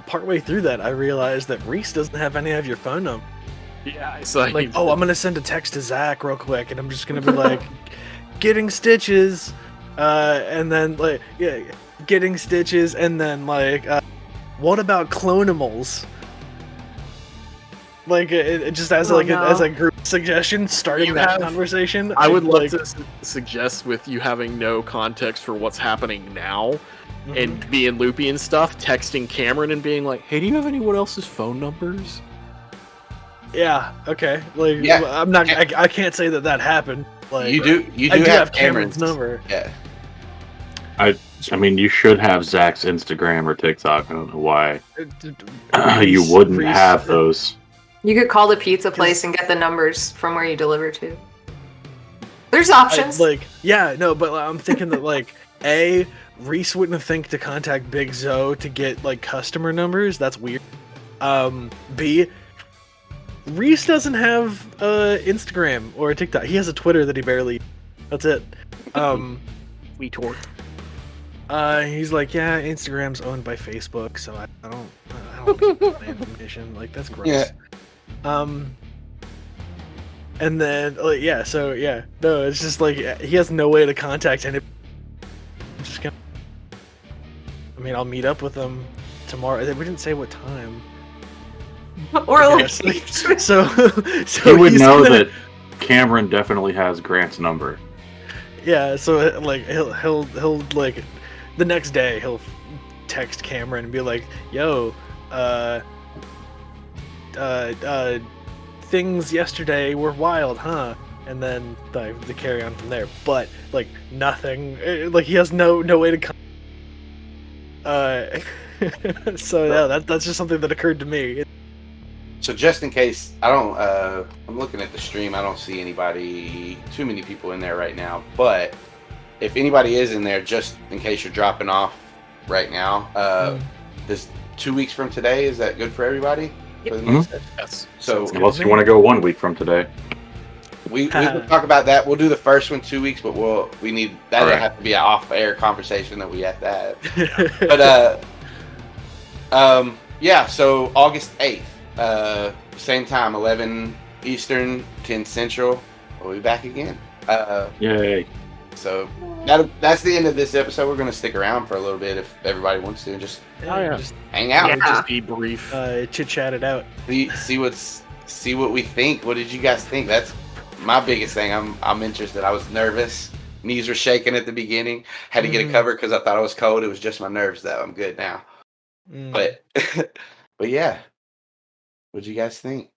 partway through that, I realized that Reese doesn't have any of your phone number. Yeah, I saw Like, oh, I'm gonna send a text to Zach real quick, and I'm just gonna be like, getting stitches, and then like, yeah, getting stitches, and then like, what about clonimals? Like, it just as as a group suggestion, starting that conversation. I would love to suggest with you having no context for what's happening now, and being loopy and stuff, texting Cameron and being like, "Hey, do you have anyone else's phone numbers?" Yeah. Okay. Like, Yeah. I'm not. I can't say that happened. Like, you do have Cameron's number. Yeah. I mean, you should have Zach's Instagram or TikTok. I don't know why you wouldn't have those. You could call the pizza place and get the numbers from where you deliver to. There's options. Yeah, no, but I'm thinking that Reese wouldn't think to contact Big Zoe to get like customer numbers. That's weird. B, Reese doesn't have Instagram or TikTok. He has a Twitter that he barely. That's it. We tort. He's like, yeah, Instagram's owned by Facebook, so I don't get my information. Like, that's gross. Yeah. And then no, it's just like he has no way to contact anybody. I'm just gonna. I mean, I'll meet up with him tomorrow. We didn't say what time. Or like, so you would know that Cameron definitely has Grant's number. Yeah, so like he'll like the next day he'll text Cameron and be like, "Yo, things yesterday were wild, huh?" And then the carry on from there. But like nothing, like he has no way to come. So yeah, that's just something that occurred to me. So just in case, I'm looking at the stream. I don't see too many people in there right now. But if anybody is in there, just in case you're dropping off right now, this 2 weeks from today, is that good for everybody? Yep. Yes. So unless you want to go 1 week from today, we can talk about that. We'll do the first one 2 weeks, but we need that. Right. Have to be an off-air conversation that we have to have. But yeah. So August 8th, same time, 11 Eastern, 10 Central. We'll be back again. Yay! So that's the end of this episode. We're going to stick around for a little bit if everybody wants to, and just hang out. Just be brief. Chit chat it out. See what we think. What did you guys think? That's my biggest thing. I'm interested. I was nervous. Knees were shaking at the beginning. Had to get a cover because I thought I was cold. It was just my nerves, though. I'm good now. But yeah. What did you guys think?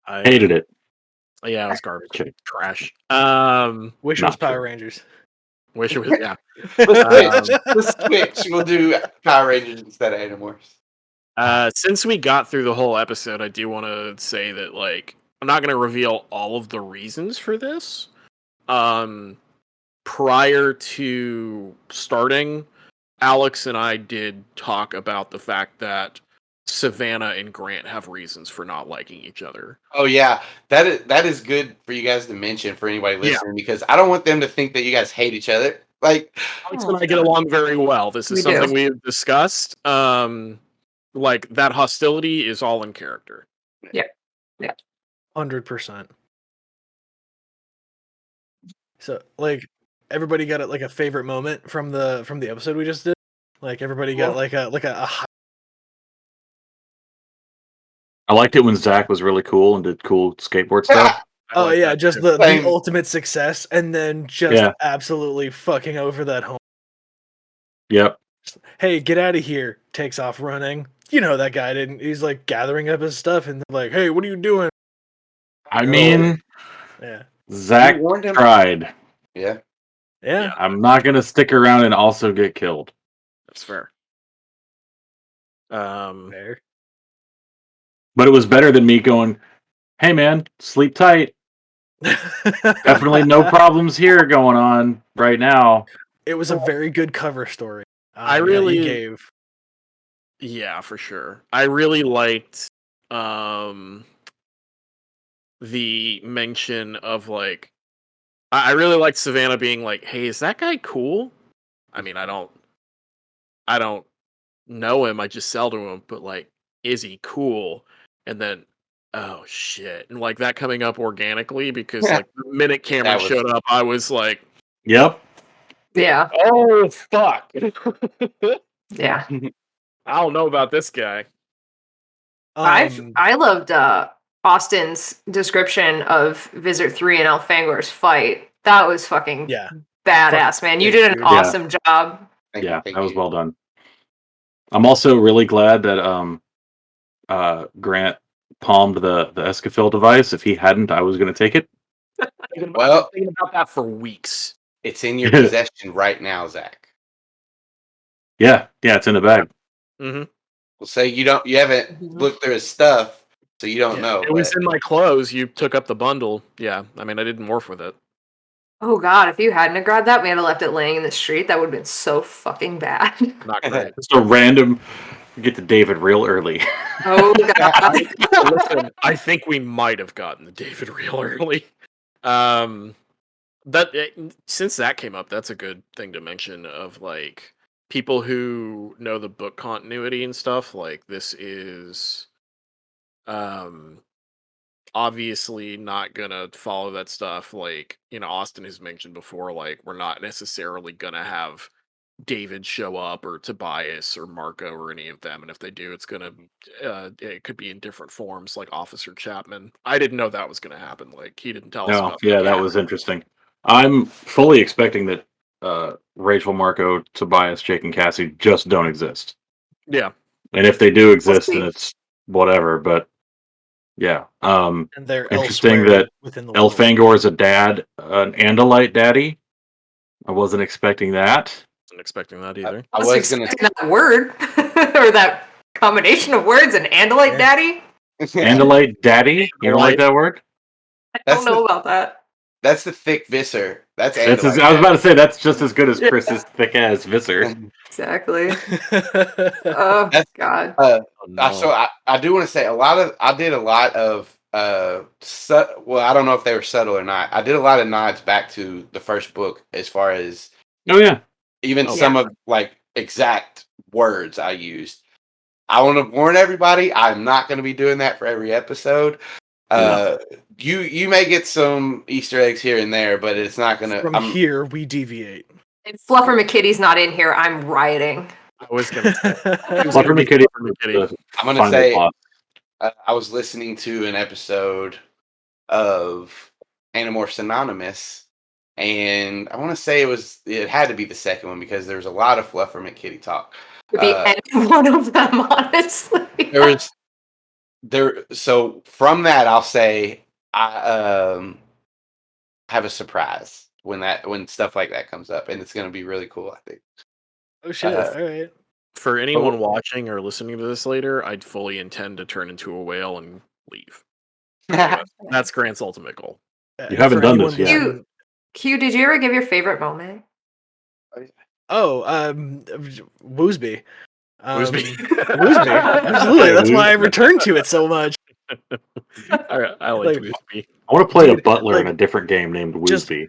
I hated it. Yeah, it was garbage. Trash. Wish it was Power Rangers. Wish it was, yeah. Let's switch. We'll do Power Rangers instead of Animorphs. Since we got through the whole episode, I do want to say that, like, I'm not going to reveal all of the reasons for this. Prior to starting, Alex and I did talk about the fact that Savannah and Grant have reasons for not liking each other. Oh yeah, that is good for you guys to mention for anybody listening, because I don't want them to think that you guys hate each other. Like, Alex and I get along very well. This is something we have discussed. Like, that hostility is all in character. Yeah. 100%. So, like, everybody got like a favorite moment from the episode we just did. Like, everybody got like a high. I liked it when Zach was really cool and did cool skateboard stuff. Oh yeah, just the ultimate success, and then just absolutely fucking over that home. Yep. Hey, get out of here! Takes off running. You know that guy didn't. He's like gathering up his stuff, and they're like, "Hey, what are you doing?" I mean, Zach tried. Yeah. I'm not gonna stick around and also get killed. That's fair. Fair. But it was better than me going, "Hey man, sleep tight. Definitely no problems here going on right now." It was a very good cover story. I really gave. Yeah, for sure. I really liked the mention of, like, I really liked Savannah being like, "Hey, is that guy cool?" I mean, I don't know him. I just sell to him, but like, is he cool? And then, oh shit, and like that coming up organically because like the minute Cameron That was- showed up, I was like, Yep. Yeah. oh fuck. Yeah. I don't know about this guy. I loved Austin's description of Visit 3 and Elfangor's fight. That was fucking Yeah. badass, man. You did an awesome job. Thank you, Yeah, thank that was you. well done. I'm also really glad that Grant palmed the Escafil device. If he hadn't, I was going to take it. Well, Thinking about that for weeks. it's in your possession right now, Zach. Yeah, it's in the bag. Mm-hmm. We'll say you haven't looked through his stuff, so you don't know. It was in my clothes. You took up the bundle. Yeah, I mean, I didn't morph with it. Oh god, if you hadn't have grabbed that, we had left it laying in the street, that would have been so fucking bad. Not great. Just a random. Get to David real early. Oh god. Listen, I think we might have gotten the David real early. Since that came up, that's a good thing to mention. Of like people who know the book continuity and stuff. Like this is, obviously not gonna follow that stuff. Like Austin has mentioned before. Like we're not necessarily gonna have David show up or Tobias or Marco or any of them, and if they do, it's gonna it could be in different forms, like Officer Chapman. I didn't know that was gonna happen. Like he didn't tell us Oh, about yeah, that was interesting. I'm fully expecting that Rachel, Marco, Tobias, Jake, and Cassie just don't exist. Yeah, And if they do exist, see. then it's whatever. But yeah, and they're interesting elsewhere that within the world. Elfangor is a dad, an Andalite daddy. I wasn't expecting that. wasn't expecting that either. I was was gonna. expecting that word or that combination of words, an Andalite daddy. Andalite daddy? You don't like that word? I don't know about that. That's the thick visser. That's I was Andalite. about to say that's just as good as Chris's thick ass visser. Exactly. Oh That's- god. So I do want to say I did a lot of well, I don't know if they were subtle or not. I did a lot of nods back to the first book as far as Oh yeah. even some of like exact words I used. I want to warn everybody, I'm not going to be doing that for every episode. You may get some Easter eggs here and there, but it's not going to. From here, we deviate. If Fluffer McKitty's not in here, I'm rioting. I was gonna say. Fluffer McKitty. I'm going to say I was listening to an episode of Animorphs Anonymous, and I want to say it had to be the second one because there was a lot of Fluffer McKitty talk. Could be any one of them, honestly. So from that, I'll say I have a surprise when stuff like that comes up, and it's going to be really cool, I think. Oh shit! All right. For anyone watching or listening to this later, I'd fully intend to turn into a whale and leave. That's Grant's ultimate goal. You haven't done this yet. Q, did you ever give your favorite moment? Oh, Woozby. Woozby. Woozby. Absolutely. That's why I returned to it so much. I like Woozby. I want to play a butler in a different game named Woozby.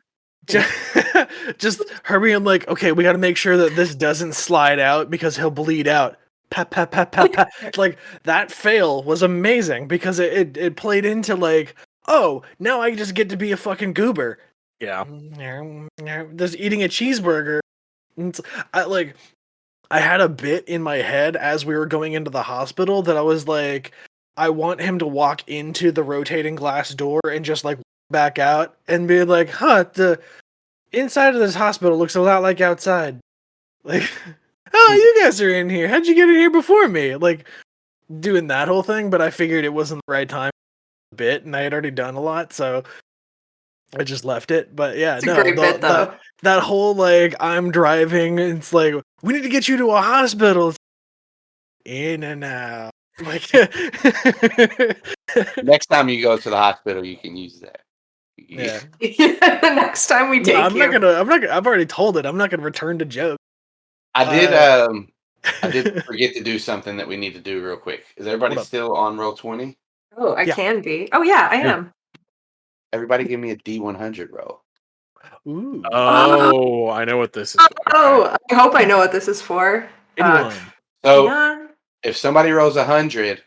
Just her being like, okay, we got to make sure that this doesn't slide out because he'll bleed out. Pat, pat, pat, pat, pat. Like that fail was amazing because it played into like, oh, now I just get to be a fucking goober. Yeah. Just eating a cheeseburger. I had a bit in my head as we were going into the hospital that I was like, I want him to walk into the rotating glass door and just like back out and be like, huh, the inside of this hospital looks a lot like outside. Like, oh, you guys are in here. How'd you get in here before me? Like, doing that whole thing, but I figured it wasn't the right time bit, and I had already done a lot, so I just left it. But yeah, it's a great bit, though. That whole, like, I'm driving, it's like, we need to get you to a hospital. In and out. Like, next time you go to the hospital, you can use that. Yeah. The next time we take I've already told it. I'm not gonna return to joke. I did forget to do something that we need to do real quick. Is everybody still on Roll20? Oh, I can be. Oh yeah, I am. Everybody give me a D100 roll. Ooh. Oh, I know what this is. Oh, I hope I know what this is for. Anyone. So Yeah. if somebody rolls 100,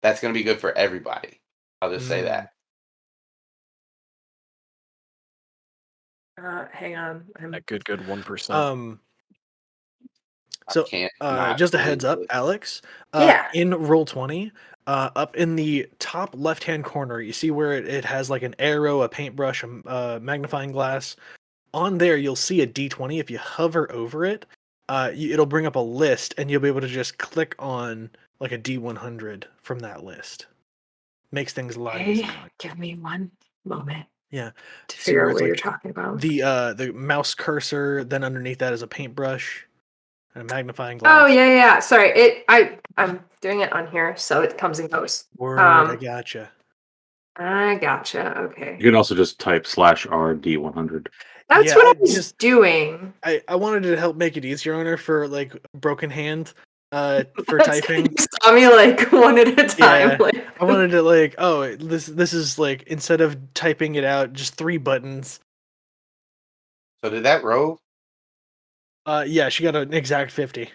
that's going to be good for everybody. I'll just say Mm. that. Hang on. That good 1%. So, can't not just a heads believe up, it. Alex. Yeah. In Roll20, up in the top left-hand corner, you see where it has like an arrow, a paintbrush, a magnifying glass. On there, you'll see a D20. If you hover over it, it'll bring up a list, and you'll be able to just click on like a D100 from that list. Makes things a lot Hey, easier. give me one moment Yeah. to See figure where out it's what like you're talking about. the mouse cursor, then underneath that is a paintbrush and a magnifying Oh glass. yeah. Sorry. I'm doing it on here, so it comes and goes. Word, I gotcha. I gotcha. Okay. You can also just type /RD100. That's Yeah, what I I was just- doing. I wanted to help make it easier on her for like broken hand for That's- typing. You saw me like one at a time. Yeah. Like I wanted to like, oh, this is like instead of typing it out, just 3 buttons. So did that roll? Yeah, she got an exact 50.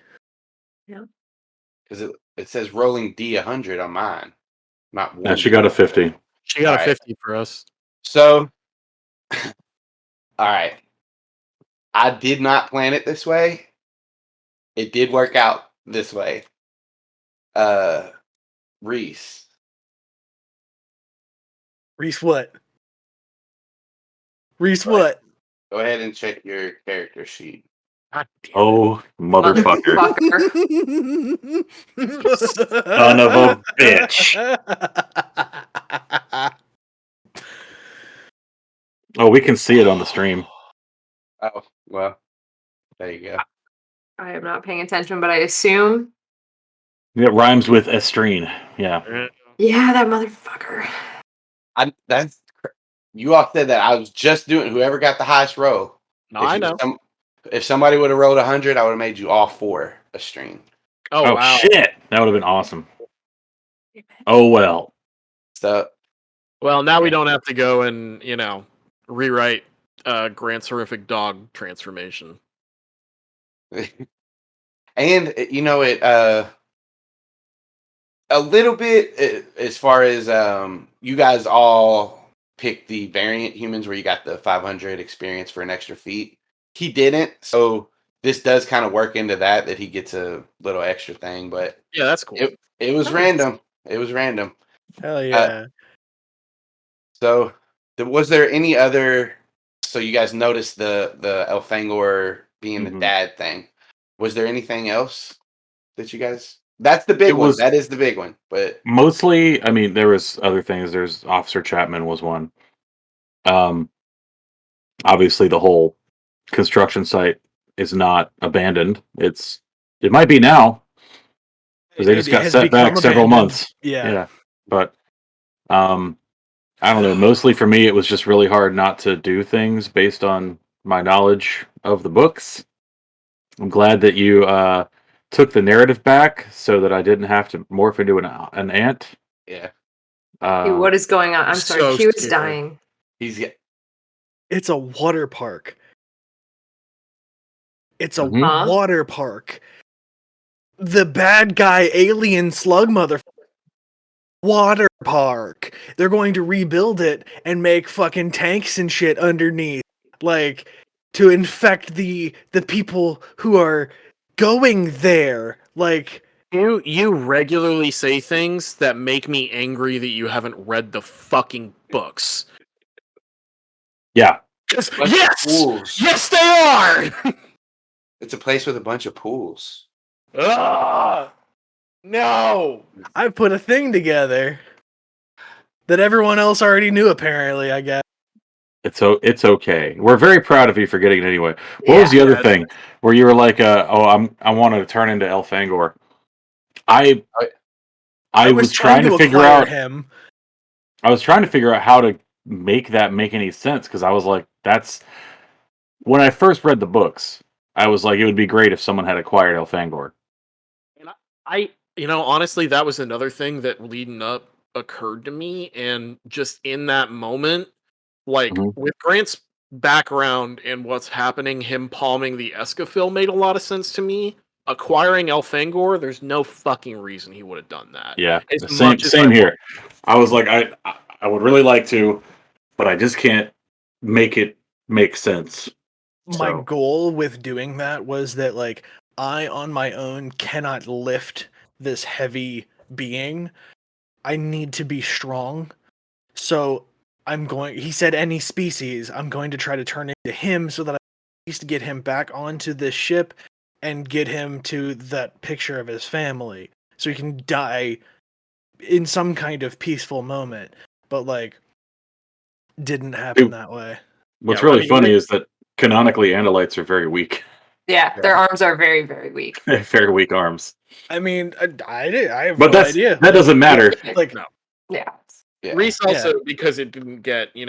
Because it says rolling D100 on mine, not one. Yeah, she got a 50. She got Alright. a 50 for us. So, all right. I did not plan it this way. It did work out this way. Reese. Reese what? Reese Go ahead. what? Go ahead and check your character sheet. God damn it. Oh, motherfucker. Son of a bitch. Oh, we can see it on the stream. Oh, well, there you go. I am not paying attention, but I assume. It rhymes with estrine. Yeah. Yeah, that motherfucker. You all said that. I was just doing whoever got the highest roll. No, I know. If somebody would have rolled 100, I would have made you all 4 a stream. Oh, Oh, wow. shit. That would have been awesome. Oh, well. So Well, now we Yeah. don't have to go and, rewrite Grant's horrific dog transformation. and it a little bit as far as you guys all picked the variant humans where you got the 500 experience for an extra feat. He didn't, so this does kind of work into that he gets a little extra thing, but Yeah, that's cool. it was Nice. random. It was random. Hell yeah. So was there any other? So you guys noticed the Elfangor being the Mhm. dad thing. Was there anything else that you guys? That's the big It one. was- That is the big one. But Mostly, I mean, there was other things. There's Officer Chapman was one. Obviously, the whole construction site is not abandoned. It might be now because they just It got has set become back several abandoned. months. Yeah. But I don't know. Mostly for me, it was just really hard not to do things based on my knowledge of the books. I'm glad that you took the narrative back so that I didn't have to morph into an ant. yeah, Dude, what is going on? I'm sorry. So Q is scary. dying. he's It's a water park. It's a Mhm. Huh? water park. The bad guy alien slug mother water park. They're going to rebuild it and make fucking tanks and shit underneath, like to infect the people who are going there. Like You regularly say things that make me angry that you haven't read the fucking books. Yeah. Yes! pools. Yes, they are! It's a place with a bunch of pools. No! I put a thing together that everyone else already knew. Apparently, I guess. It's okay. We're very proud of you for getting it anyway. What was the other thing where you were like, I wanted to turn into Elfangor. I was trying to figure acquire out him. I was trying to figure out how to make that make any sense because I was like, that's when I first read the books, I was like, it would be great if someone had acquired Elfangor. And honestly, that was another thing that leading up occurred to me, and just in that moment, like Mhm. with Grant's background and what's happening, him palming the Escafil made a lot of sense to me. acquiring Elfangor, there's no fucking reason he would have done that. Yeah, As same much as same here. I was like, I would really like to, but I just can't make it make sense. My So- goal with doing that was that like I on my own cannot lift this heavy being. I need to be strong. So he said any species, I'm going to try to turn into him so that I at least get him back onto this ship and get him to that picture of his family so he can die in some kind of peaceful moment. But like didn't happen that way. What's Yeah, well, I really mean, funny is that canonically Andalites are very weak. Yeah, their arms are very, very weak. Very weak arms. I mean, I have But no idea. that doesn't matter. Like, No. Yeah. Yeah. Reese also, because it didn't get, it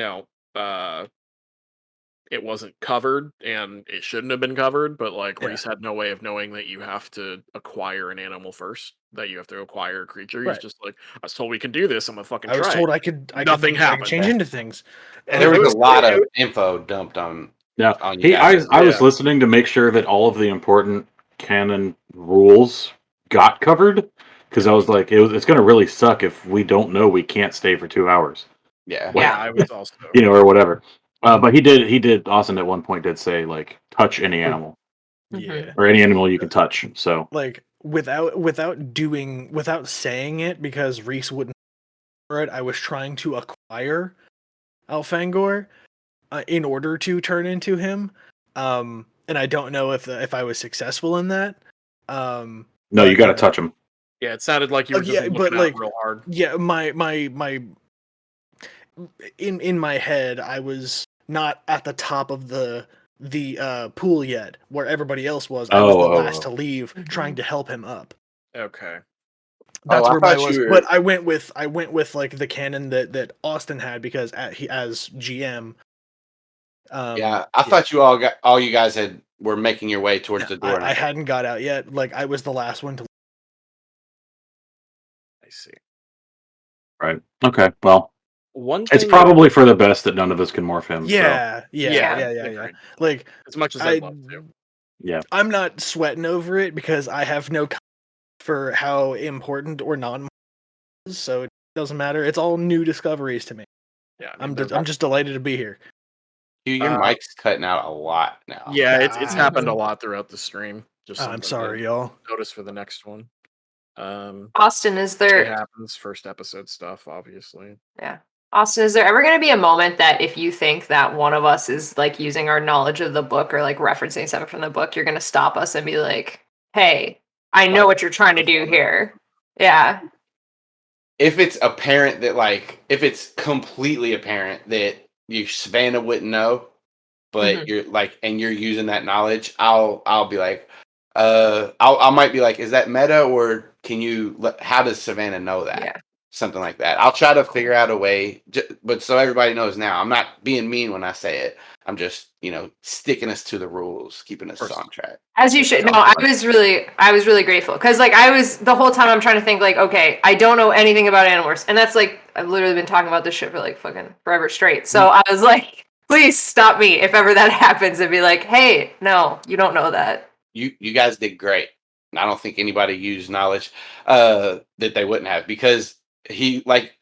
wasn't covered and it shouldn't have been covered, but like Yeah. Reese had no way of knowing that you have to acquire an animal first, that you have to acquire a creature. He's Right. just like, I was told we can do this. I'm gonna fucking I was try. told I could Nothing I happened. could change into things. There it was was a lot it- of info dumped on. Yeah, on you I guys. was Yeah. listening to make sure that all of the important canon rules got covered because I was like, it's going to really suck if we don't know we can't stay for 2 hours, Yeah. Yeah. I was also or whatever. But he did. Austin at one point did say like touch any animal Yeah. or any animal you can touch. So Like without saying it because Reese wouldn't for it, I was trying to acquire Elfangor in order to turn into him. And I don't know if I was successful in that. no, But, you got to touch him. Yeah, it sounded like you were just yeah, looking but, out like, real hard. Yeah, my in my head, I was not at the top of the pool yet, where everybody else was. I was the last to leave, trying to help him up. Okay. That's I where I thought was. you were- But I went with like the canon that Austin had because he as GM. Yeah, I thought all you guys were making your way towards the door. I hadn't got out yet. Like I was the last one to. I see. Right. Okay. Well, One it's thing probably for the best that none of us can morph him. So. Yeah. agreed. Like As much as I'd love to. Yeah. I'm not sweating over it because I have no for how important or non is, so it doesn't matter. It's all new discoveries to me. Yeah. I'm just delighted to be here. Dude, your mic's cutting out a lot now. Yeah, it's Ah. happened a lot throughout the stream. Just I'm something to sorry, y'all. notice for the next one. Austin, is It there happens. First episode stuff, obviously. Austin, is there ever going to be a moment that if you think that one of us is like using our knowledge of the book or like referencing something from the book, you're going to stop us and be like, "Hey, I know what you're trying to do here." Yeah. If it's apparent that, like, if it's completely apparent that Savannah wouldn't know, but you're like, and you're using that knowledge, I'll be like, I might be like, is that meta or how does Savannah know that? Yeah. Something like that. I'll try to figure out a way, but so everybody knows now, I'm not being mean when I say it. I'm just, sticking us to the rules, keeping us on track. As you should. No, I was really grateful because like I was the whole time I'm trying to think like, okay, I don't know anything about Animorphs, and that's like I've literally been talking about this shit for like fucking forever straight. So I was like, please stop me if ever that happens and be like, hey, no, you don't know that. You guys did great. I don't think anybody used knowledge that they wouldn't have because he, like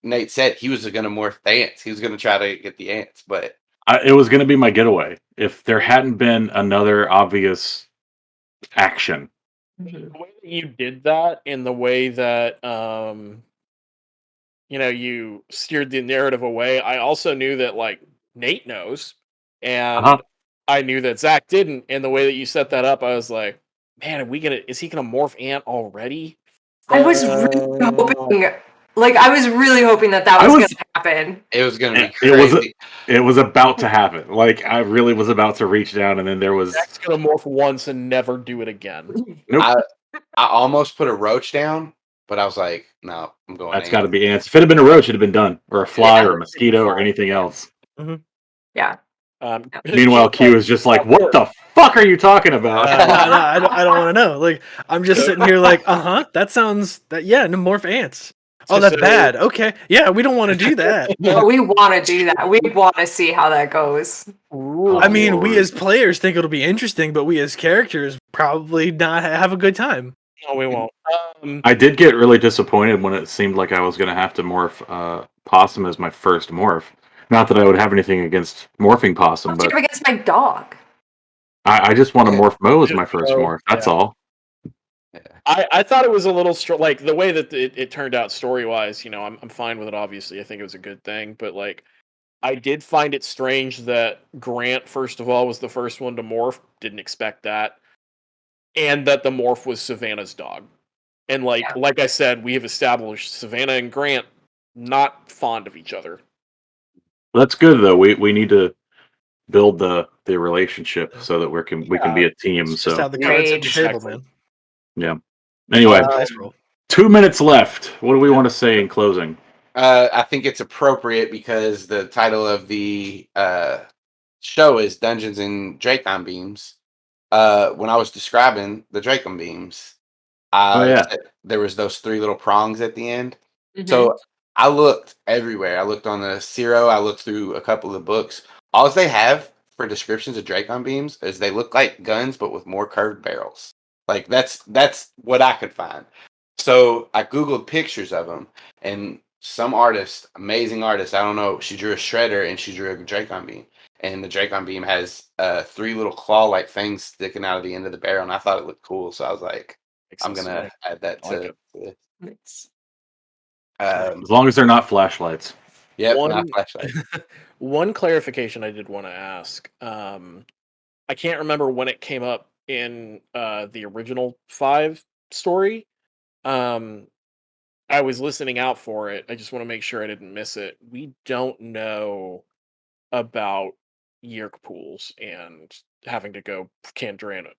Nate said, he was going to morph the ants. He was going to try to get the ants, but It was going to be my getaway if there hadn't been another obvious action. The way that you did that, in the way that you steered the narrative away, I also knew that like Nate knows, and I knew that Zach didn't. And the way that you set that up, I was like, man, is he gonna morph ant already? I was really hoping. Like, I was really hoping that was going to happen. It was going to be crazy. It was about to happen. Like, I really was about to reach down, and then there was... Zach's going to morph once and never do it again. Nope. I almost put a roach down, but I was like, no, I'm going That's got to be ants. If it had been a roach, it'd have been done. Or a fly, or a mosquito, or anything else. Yeah. Meanwhile, Q is just like, what the fuck are you talking about? I don't want to know. Like, I'm just sitting here like, that sounds... morph ants. Oh, that's bad. Okay. Yeah, we don't want to do that. No, we want to do that. We want to see how that goes. I mean, we as players think it'll be interesting, but we as characters probably not have a good time. No, we won't. I did get really disappointed when it seemed like I was going to have to morph Possum as my first morph. Not that I would have anything against morphing Possum, What do you but have against my dog? I just want to Yeah. morph Mo as my Just first Mo, morph. That's yeah. all. I thought it was a little like the way that it turned out story wise. You know, I'm fine with it. Obviously, I think it was a good thing. But like, I did find it strange that Grant, first of all, was the first one to morph. Didn't expect that, and that the morph was Savannah's dog. And like I said, we have established Savannah and Grant not fond of each other. That's good though. We need to build the relationship so that we can be a team. It's just So how the cards hit the table, Exactly. man. yeah. Anyway, Dice roll. 2 minutes left. What do we want to say in closing? I think it's appropriate because the title of the show is Dungeons and Dracon Beams. When I was describing the Dracon Beams, said there was those 3 little prongs at the end. Mhm. So I looked everywhere. I looked on the Zero. I looked through a couple of books. All they have for descriptions of Dracon Beams is they look like guns, but with more curved barrels. Like that's what I could find. So I googled pictures of them, and some artist, amazing artist, I don't know, she drew a shredder and she drew a Dracon Beam, and the Dracon Beam has 3 little claw-like things sticking out of the end of the barrel, and I thought it looked cool, so I was like, I'm gonna add that to this. Nice. Um, As long as they're not flashlights. yep, One- not flashlight. One clarification I did want to ask. I can't remember when it came up in the original 5 story. I was listening out for it. I just want to make sure I didn't miss it. We don't know about Yerk pools and having to go Kandrona.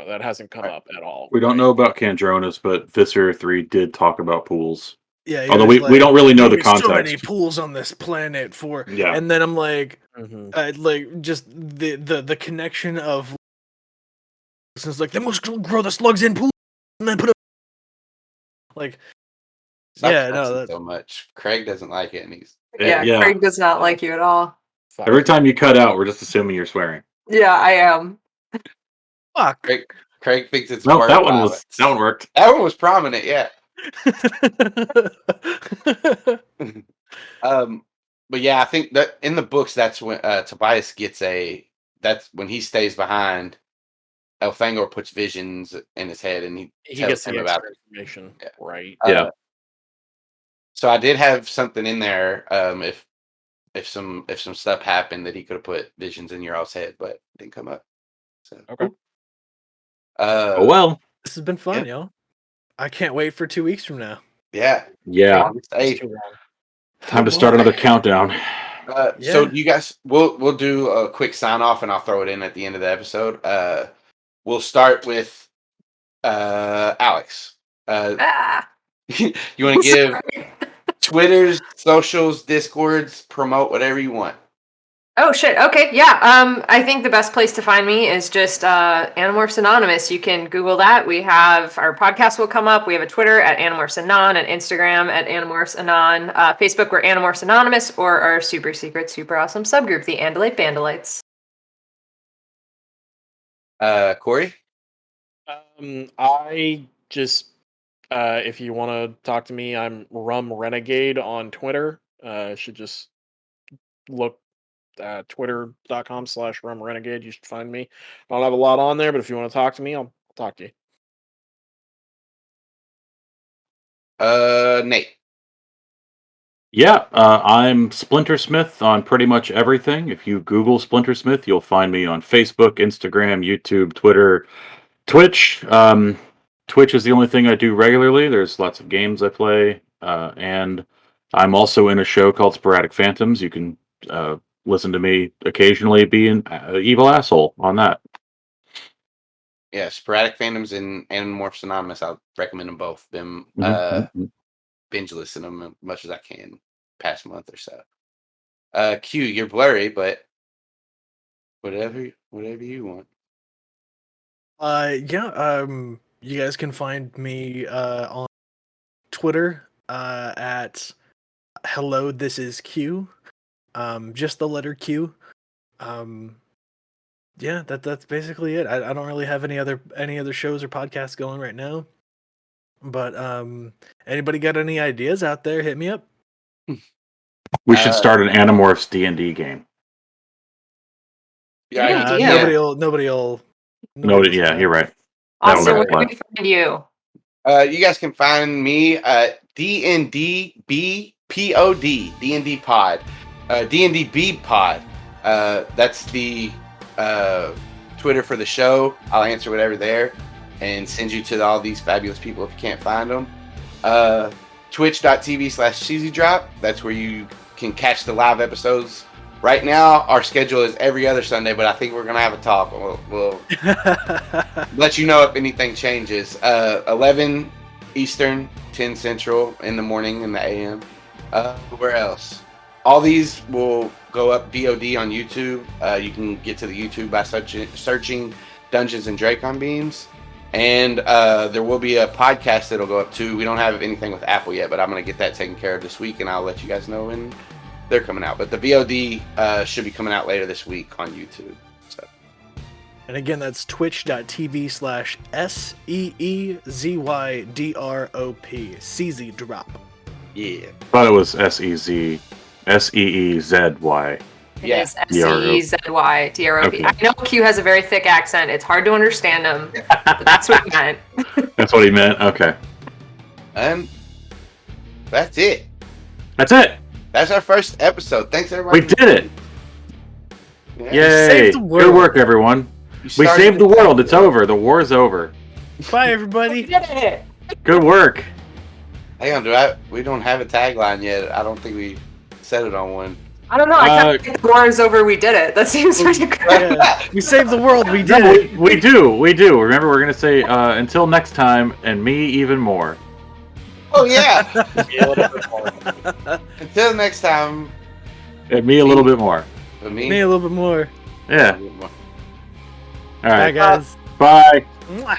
That hasn't come up at all. We don't right? know about Candronas, but Viscera 3 did talk about pools. Yeah, he Although was we don't really know the "There is so many context. pools on this planet for." Yeah. And then I'm like, Mhm. like just the connection of. It's like they must grow the slugs in pools and then put. Like, Stop yeah, no, cussing that. so much. Craig doesn't like it, and he's Yeah, Craig does not like you at all. Fuck. Every time you cut out, we're just assuming you're swearing. Yeah, I am. Fuck. Craig thinks it's No, word that one violence. worked. That one was prominent, yeah. But yeah, I think that in the books, that's when Tobias gets that's when he stays behind. Elfangor puts visions in his head, and he tells gets him the about extra information, Yeah. right? Yeah. So I did have something in there. If some stuff happened that he could have put visions in your all's head, but it didn't come up. So Okay. Oh well. This has been fun, y'all. I can't wait for 2 weeks from now. yeah. Yeah. It's too long. Time to start another countdown. So Yeah. you guys, we'll do a quick sign off, and I'll throw it in at the end of the episode. We'll start with Alex. Ah. You want to give Twitters, socials, Discords, promote whatever you want. Oh shit. Okay. Yeah. I think the best place to find me is just Animorphs Anonymous. You can Google that. We have our podcast will come up. We have a Twitter at Animorphs Anon, an Instagram at Animorphs Anon, Facebook we're Animorphs Anonymous, or our super secret, super awesome subgroup, the Andalite Bandalites. Cory? I just if you want to talk to me, I'm Rum Renegade on Twitter. Should just look twitter.com/Rum Renegade. You should find me. I don't have a lot on there, but if you want to talk to me, I'll talk to you. Nate. Yeah, I'm Splinter Smith on pretty much everything. If you Google Splinter Smith, you'll find me on Facebook, Instagram, YouTube, Twitter, Twitch. Twitch is the only thing I do regularly. There's lots of games I play, and I'm also in a show called Sporadic Phantoms. You can listen to me occasionally be an evil asshole on that. Yeah, Sporadic Phantoms and Animorphs Anonymous. I'll recommend them both. Been binge listen them as much as I can past month or so. Q, you're blurry, but whatever you want. Yeah, you guys can find me on Twitter at hello this is Q. Just the letter Q. yeah, that's basically it. I don't really have any other shows or podcasts going right now. But anybody got any ideas out there? Hit me up. We should start an Animorphs D&D game. Yeah, Yeah. Nobody will. No, yeah, you're right. Austin, never where can work. we find you? You guys can find me at DNDBPOD, D&D Pod, DNDB Pod. That's the Twitter for the show. I'll answer whatever there and send you to all these fabulous people if you can't find them. Twitch.tv/CheesyDrop. That's where you can catch the live episodes. Right now, our schedule is every other Sunday, but I think we're going to have a talk. We'll let you know if anything changes. 11 Eastern, 10 Central in the morning in the AM. Where else? All these will go up VOD on YouTube. You can get to the YouTube by searching Dungeons and Dracon Beams. And there will be a podcast that'll go up too. We don't have anything with Apple yet, but I'm going to get that taken care of this week, and I'll let you guys know when they're coming out. But the VOD should be coming out later this week on YouTube. So. And again, that's twitch.tv/SEEZYDROP. CZ Drop. Yeah. I thought it was SEEZY. It is SEEZYDROP. Okay. I know Q has a very thick accent. It's hard to understand him. But that's what he meant. That's what he meant? Okay. And that's it. That's it. That's our first episode. Thanks, everybody. We did it. Yeah. Yay. saved the world. Good work, everyone. We saved the world. It's over. The war is over. Bye, everybody. We did it. Good work. Hang on, we don't have a tagline yet. I don't think we set it on one. I don't know. I kind of think the war is over. We did it. That seems pretty good. Yeah. We saved the world. We did No, it. we do. Remember, we're going to say, until next time, and me even more. Oh, yeah. Until next time. And me a little bit more. For Me a little bit more. Yeah. All Bye, right. guys. Bye. Mwah.